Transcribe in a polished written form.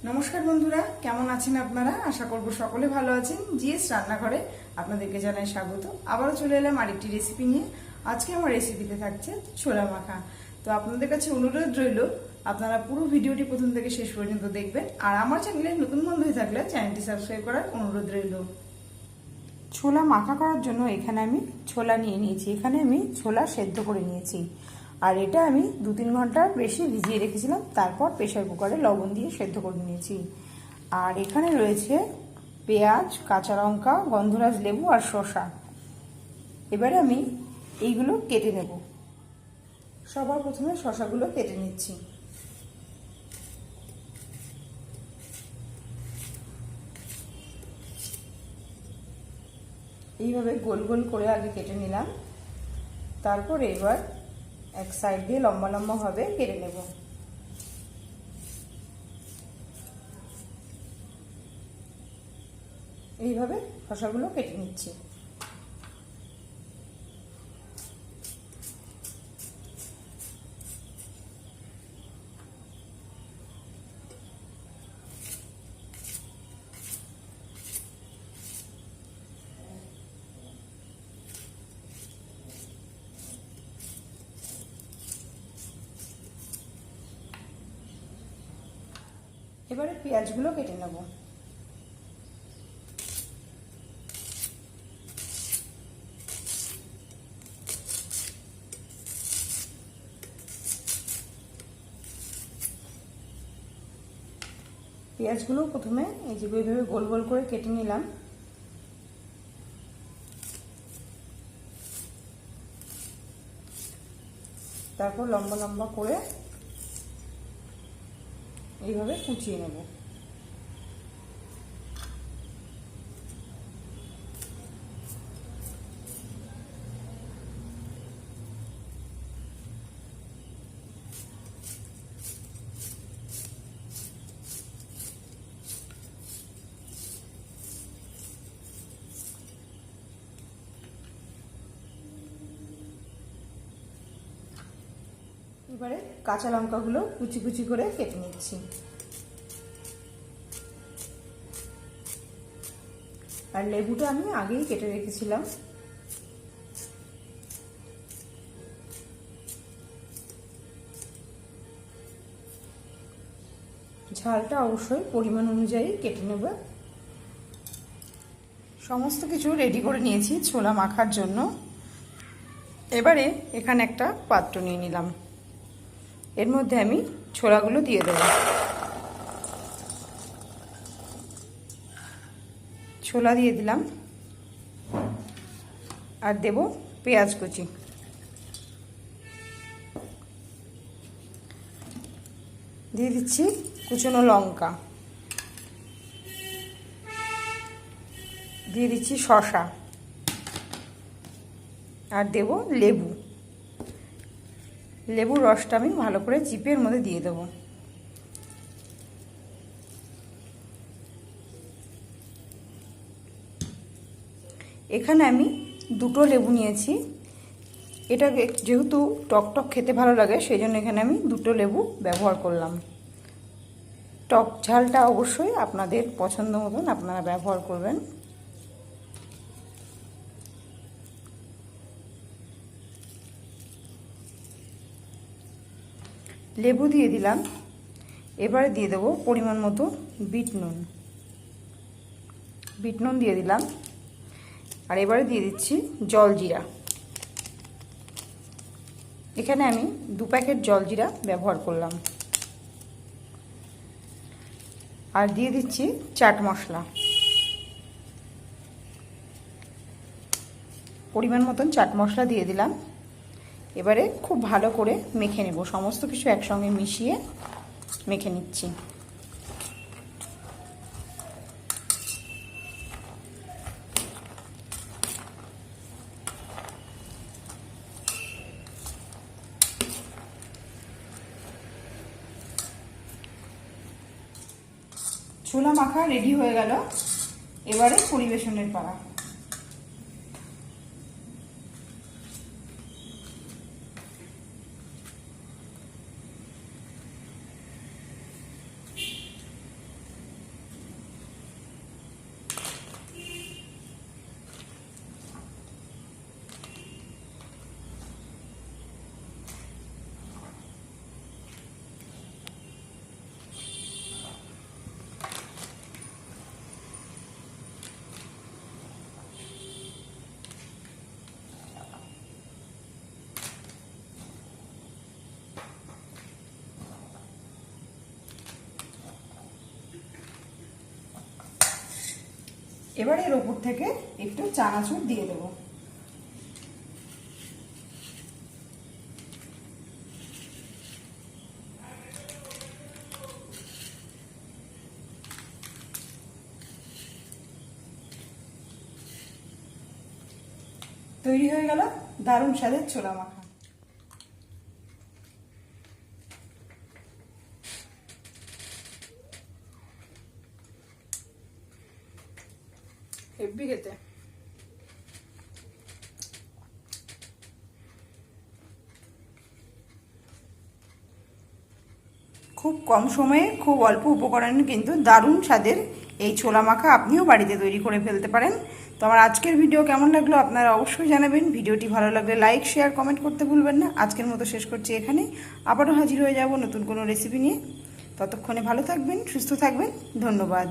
নমস্কার বন্ধুরা, কেমন আছেন আপনারা? আশা করব সকলে ভালো আছেন। জিএস রান্নাঘরে আপনাদেরকে জানাই স্বাগত। আবারও চলে এলাম আরেকটি রেসিপি নিয়ে। আজকে আমার রেসিপিতে থাকছে ছোলা মাখা। তো আপনাদের কাছে অনুরোধ রইল, আপনারা পুরো ভিডিওটি প্রথম থেকে শেষ পর্যন্ত দেখবেন। আর আমার চ্যানেলে নতুন বন্ধু হয়ে থাকলে চ্যানেলটি সাবস্ক্রাইব করার অনুরোধ রইল। ছোলা মাখা করার জন্য এখানে আমি ছোলা নিয়ে নিয়েছি। এখানে আমি ছোলা সেদ্ধ করে নিয়েছি। আর এটা আমি 2-3 ঘন্টা বেশি ভিজিয়ে রেখেছিলাম। তারপর প্রেসার কুকারে লবণ দিয়ে সেদ্ধ করে নিয়েছি। আর এখানে রয়েছে পেঁয়াজ, কাঁচা লঙ্কা, গন্ধরাজ লেবু আর শসা। এবারে আমি এইগুলো কেটে নেব। সবার প্রথমে শসাগুলো কেটে নিচ্ছি। এইভাবে গোল গোল করে আগে কেটে নিলাম। তারপর এবার এক সাইড দিয়ে লম্বা লম্বা ভাবে কেটে নেব। এইভাবে শসাগুলো কেটে নিচ্ছি। এবারে পেঁয়াজগুলো কেটে নেব। পেঁয়াজগুলো প্রথমে এই যে এইভাবে গোল গোল করে কেটে নিলাম। তারপর লম্বা লম্বা করে এইভাবে কুচিয়ে নেব। এবারে কাঁচা লঙ্কাগুলো কুচি কুচি করে কেটে নিচ্ছি। আর লেবুটা আমি আগেই কেটে রেখেছিলাম। ঝালটা অবশ্যই পরিমাণ অনুযায়ী কেটে নেব। সমস্ত কিছু রেডি করে নিয়েছি ছোলা মাখার জন্য। এবারে এখানে একটা পাত্র নিয়ে নিলাম। এর মধ্যে আমি ছোলাগুলো দিয়ে দেব। ছোলা দিয়ে দিলাম আর দেব পেঁয়াজ কুচি। দিয়ে দিচ্ছি কুচনো লঙ্কা, দিয়ে দিচ্ছি শসা আর দেব লেবু। লেবুর রসটা আমি ভালো করে চিপের মধ্যে দিয়ে দেব। এখানে আমি 2টো লেবু নিয়েছি। এটা যেহেতু টক টক খেতে ভালো লাগে সেই জন্য এখানে আমি 2টো লেবু ব্যবহার করলাম। টক ঝালটা অবশ্যই আপনাদের পছন্দ মতন আপনারা ব্যবহার করবেন। লেবু দিয়ে দিলাম। এবারে দিয়ে দেবো পরিমাণ মতো বিট নুন। বিট নুন দিয়ে দিলাম। আর এবারে দিয়ে দিচ্ছি জলজিরা। এখানে আমি 2 প্যাকেট জলজিরা ব্যবহার করলাম। আর দিয়ে দিচ্ছি চাট মশলা, পরিমাণ মতন চাট মশলা দিয়ে দিলাম। এবারে খুব ভালো করে মেখে নেব। সমস্ত কিছু একসঙ্গে মিশিয়ে মেখে নিচ্ছি। ছোলা মাখা রেডি হয়ে গেল। এবারে পরিবেশনের পালা। এবার এর ওপর থেকে একটু চানাচুর দিয়ে দেবো। তৈরি হয়ে গেল দারুণ স্বাদের ছোলা মাখা। হেব্বি খেতে। খুব কম সময়ে খুব অল্প উপকরণে কিন্তু দারুণ স্বাদের এই ছোলা মাখা আপনিও বাড়িতে তৈরি করে ফেলতে পারেন। তো আমার আজকের ভিডিও কেমন লাগলো আপনারা অবশ্যই জানাবেন। ভিডিওটি ভালো লাগলে লাইক শেয়ার কমেন্ট করতে ভুলবেন না। আজকের মতো শেষ করছি এখানে, আবারও হাজির হয়ে যাব নতুন কোনো রেসিপি নিয়ে। ততক্ষণে ভালো থাকবেন, সুস্থ থাকবেন, ধন্যবাদ।